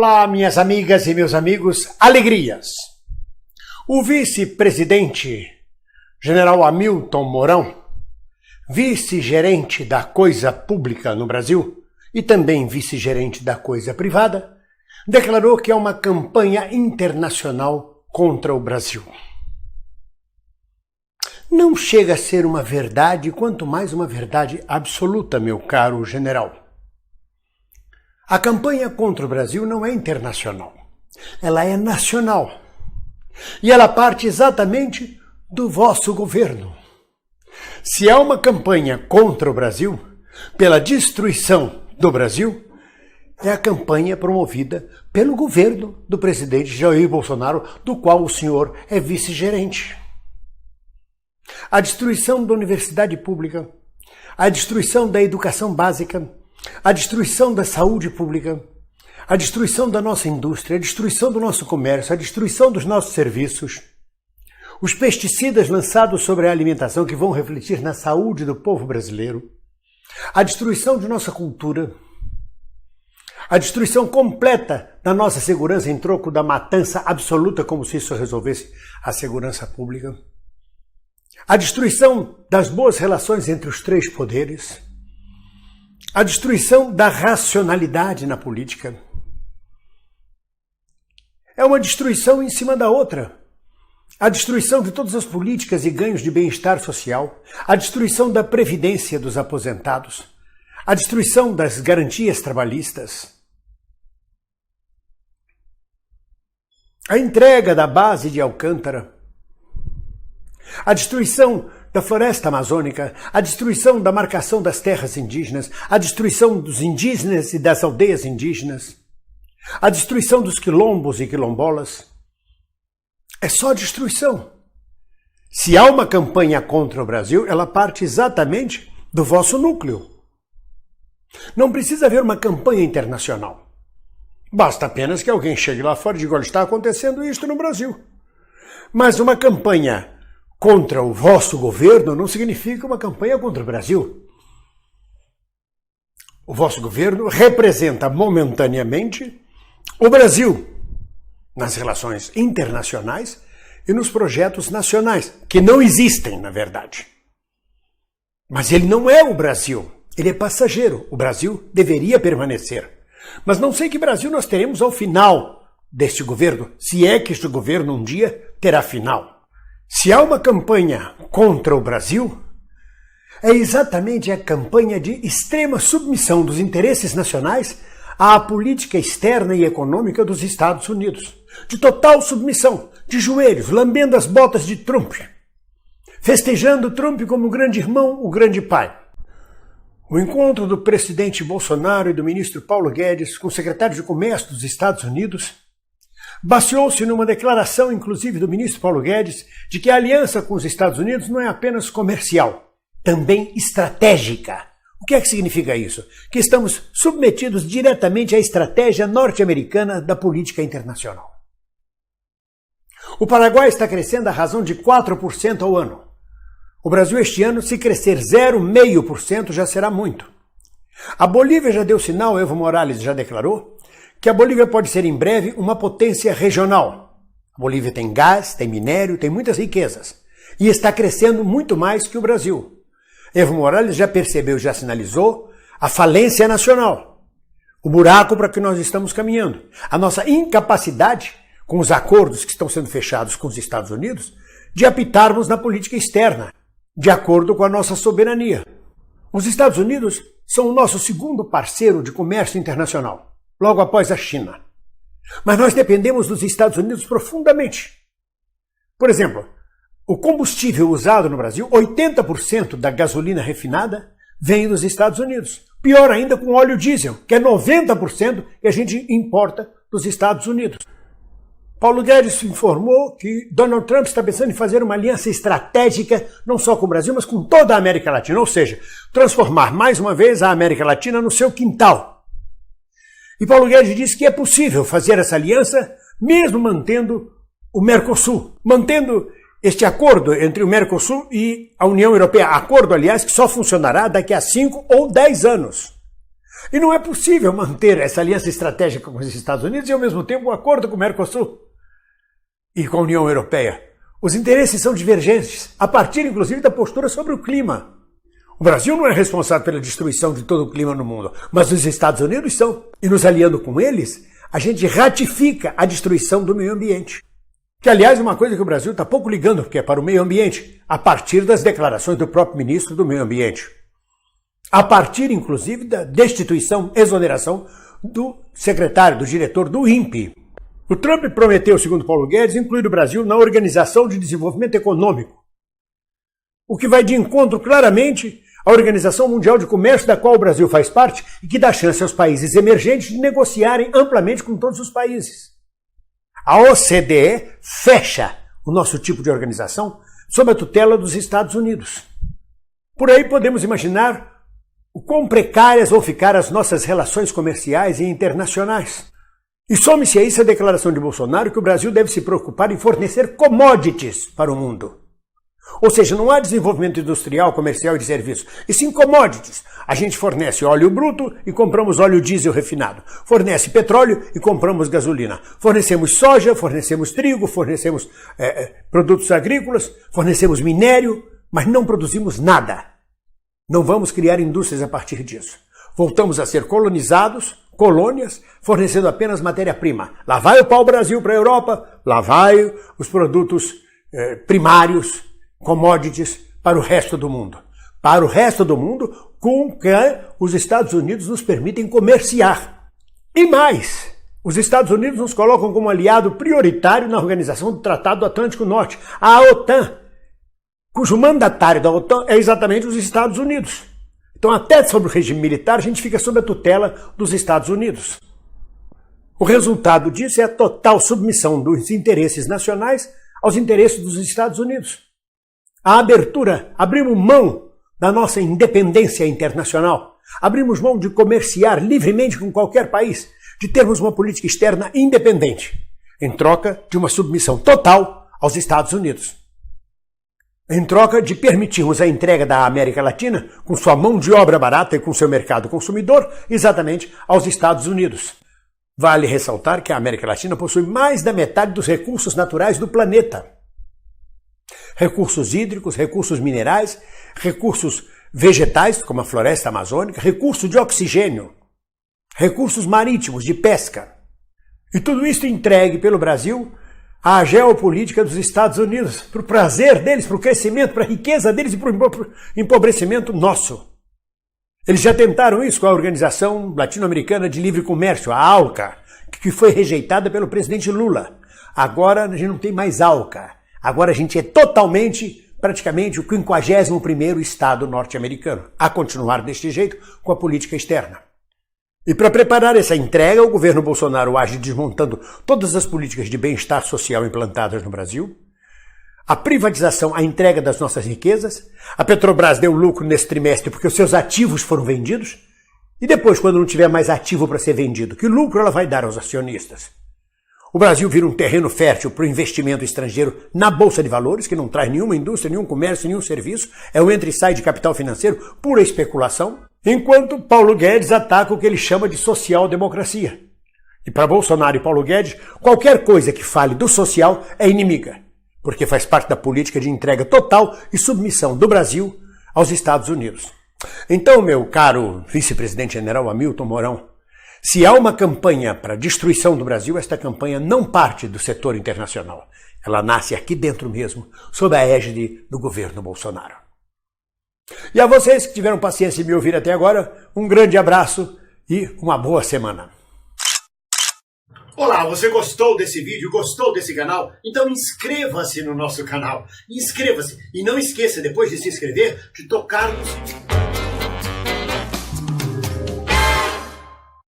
Olá, minhas amigas e meus amigos, alegrias! O vice-presidente, general Hamilton Mourão, vice-gerente da Coisa Pública no Brasil e também vice-gerente da Coisa Privada, declarou que é uma campanha internacional contra o Brasil. Não chega a ser uma verdade, quanto mais uma verdade absoluta, meu caro general. A campanha contra o Brasil não é internacional, ela é nacional. E ela parte exatamente do vosso governo. Se há uma campanha contra o Brasil, pela destruição do Brasil, é a campanha promovida pelo governo do presidente Jair Bolsonaro, do qual o senhor é vice-gerente. A destruição da universidade pública, a destruição da educação básica, a destruição da saúde pública, a destruição da nossa indústria, a destruição do nosso comércio, a destruição dos nossos serviços, os pesticidas lançados sobre a alimentação que vão refletir na saúde do povo brasileiro, a destruição de nossa cultura, a destruição completa da nossa segurança em troco da matança absoluta, como se isso resolvesse a segurança pública, a destruição das boas relações entre os três poderes, a destruição da racionalidade na política. É uma destruição em cima da outra. A destruição de todas as políticas e ganhos de bem-estar social, a destruição da previdência dos aposentados, a destruição das garantias trabalhistas, a entrega da base de Alcântara, a destruição da floresta amazônica, a destruição da marcação das terras indígenas, a destruição dos indígenas e das aldeias indígenas, a destruição dos quilombos e quilombolas. É só destruição. Se há uma campanha contra o Brasil, ela parte exatamente do vosso núcleo. Não precisa haver uma campanha internacional. Basta apenas que alguém chegue lá fora e diga: olha, está acontecendo isto no Brasil. Mas uma campanha contra o vosso governo não significa uma campanha contra o Brasil. O vosso governo representa momentaneamente o Brasil nas relações internacionais e nos projetos nacionais, que não existem, na verdade. Mas ele não é o Brasil, ele é passageiro. O Brasil deveria permanecer. Mas não sei que Brasil nós teremos ao final deste governo, se é que este governo um dia terá final. Se há uma campanha contra o Brasil, é exatamente a campanha de extrema submissão dos interesses nacionais à política externa e econômica dos Estados Unidos. De total submissão, de joelhos, lambendo as botas de Trump, festejando Trump como o grande irmão, o grande pai. O encontro do presidente Bolsonaro e do ministro Paulo Guedes com o secretário de Comércio dos Estados Unidos baseou-se numa declaração, inclusive, do ministro Paulo Guedes, de que a aliança com os Estados Unidos não é apenas comercial, também estratégica. O que é que significa isso? Que estamos submetidos diretamente à estratégia norte-americana da política internacional. O Paraguai está crescendo à razão de 4% ao ano. O Brasil este ano, se crescer 0,5%, já será muito. A Bolívia já deu sinal, Evo Morales já declarou, que a Bolívia pode ser em breve uma potência regional. A Bolívia tem gás, tem minério, tem muitas riquezas. E está crescendo muito mais que o Brasil. Evo Morales já percebeu, já sinalizou a falência nacional. O buraco para que nós estamos caminhando. A nossa incapacidade, com os acordos que estão sendo fechados com os Estados Unidos, de apitarmos na política externa, de acordo com a nossa soberania. Os Estados Unidos são o nosso segundo parceiro de comércio internacional, logo após a China. Mas nós dependemos dos Estados Unidos profundamente. Por exemplo, o combustível usado no Brasil, 80% da gasolina refinada vem dos Estados Unidos. Pior ainda com óleo diesel, que é 90% que a gente importa dos Estados Unidos. Paulo Guedes informou que Donald Trump está pensando em fazer uma aliança estratégica não só com o Brasil, mas com toda a América Latina, ou seja, transformar mais uma vez a América Latina no seu quintal. E Paulo Guedes disse que é possível fazer essa aliança mesmo mantendo o Mercosul, mantendo este acordo entre o Mercosul e a União Europeia, acordo, aliás, que só funcionará daqui a 5 ou 10 anos. E não é possível manter essa aliança estratégica com os Estados Unidos e, ao mesmo tempo, um acordo com o Mercosul e com a União Europeia. Os interesses são divergentes, a partir, inclusive, da postura sobre o clima. O Brasil não é responsável pela destruição de todo o clima no mundo, mas os Estados Unidos são. E nos aliando com eles, a gente ratifica a destruição do meio ambiente. Que, aliás, é uma coisa que o Brasil está pouco ligando, porque é para o meio ambiente, a partir das declarações do próprio ministro do Meio Ambiente. A partir, inclusive, da destituição, exoneração do secretário, do diretor do INPE. O Trump prometeu, segundo Paulo Guedes, incluir o Brasil na Organização de Desenvolvimento Econômico, o que vai de encontro claramente à Organização Mundial de Comércio, da qual o Brasil faz parte, e que dá chance aos países emergentes de negociarem amplamente com todos os países. A OCDE fecha o nosso tipo de organização sob a tutela dos Estados Unidos. Por aí podemos imaginar o quão precárias vão ficar as nossas relações comerciais e internacionais. E some-se a isso a declaração de Bolsonaro que o Brasil deve se preocupar em fornecer commodities para o mundo. Ou seja, não há desenvolvimento industrial, comercial e de serviços, e sim commodities. A gente fornece óleo bruto e compramos óleo diesel refinado. Fornece petróleo e compramos gasolina. Fornecemos soja, fornecemos trigo, fornecemos produtos agrícolas, fornecemos minério, mas não produzimos nada. Não vamos criar indústrias a partir disso. Voltamos a ser colonizados, colônias, fornecendo apenas matéria-prima. Lá vai o pau-brasil para a Europa, lá vai os produtos primários, commodities para o resto do mundo. Para o resto do mundo com que os Estados Unidos nos permitem comerciar. E mais, os Estados Unidos nos colocam como aliado prioritário na Organização do Tratado do Atlântico Norte, a OTAN, cujo mandatário da OTAN é exatamente os Estados Unidos. Então, até sobre o regime militar, a gente fica sob a tutela dos Estados Unidos. O resultado disso é a total submissão dos interesses nacionais aos interesses dos Estados Unidos. A abertura, abrimos mão da nossa independência internacional, abrimos mão de comerciar livremente com qualquer país, de termos uma política externa independente, em troca de uma submissão total aos Estados Unidos. Em troca de permitirmos a entrega da América Latina, com sua mão de obra barata e com seu mercado consumidor, exatamente aos Estados Unidos. Vale ressaltar que a América Latina possui mais da metade dos recursos naturais do planeta. Recursos hídricos, recursos minerais, recursos vegetais, como a floresta amazônica, recursos de oxigênio, recursos marítimos, de pesca. E tudo isso entregue pelo Brasil à geopolítica dos Estados Unidos, para o prazer deles, para o crescimento, para a riqueza deles e para o empobrecimento nosso. Eles já tentaram isso com a Organização Latino-Americana de Livre Comércio, a ALCA, que foi rejeitada pelo presidente Lula. Agora a gente não tem mais ALCA. Agora a gente é praticamente o 51º Estado norte-americano, a continuar deste jeito com a política externa. E para preparar essa entrega, o governo Bolsonaro age desmontando todas as políticas de bem-estar social implantadas no Brasil, a privatização, a entrega das nossas riquezas, a Petrobras deu lucro nesse trimestre porque os seus ativos foram vendidos, e depois, quando não tiver mais ativo para ser vendido, que lucro ela vai dar aos acionistas? O Brasil vira um terreno fértil para o investimento estrangeiro na Bolsa de Valores, que não traz nenhuma indústria, nenhum comércio, nenhum serviço, é o entra e sai de capital financeiro, pura especulação, enquanto Paulo Guedes ataca o que ele chama de social-democracia. E para Bolsonaro e Paulo Guedes, qualquer coisa que fale do social é inimiga, porque faz parte da política de entrega total e submissão do Brasil aos Estados Unidos. Então, meu caro vice-presidente general Hamilton Mourão, se há uma campanha para a destruição do Brasil, esta campanha não parte do setor internacional. Ela nasce aqui dentro mesmo, sob a égide do governo Bolsonaro. E a vocês que tiveram paciência de me ouvir até agora, um grande abraço e uma boa semana. Olá, você gostou desse vídeo? Gostou desse canal? Então inscreva-se no nosso canal. Inscreva-se e não esqueça, depois de se inscrever, de tocar no sininho.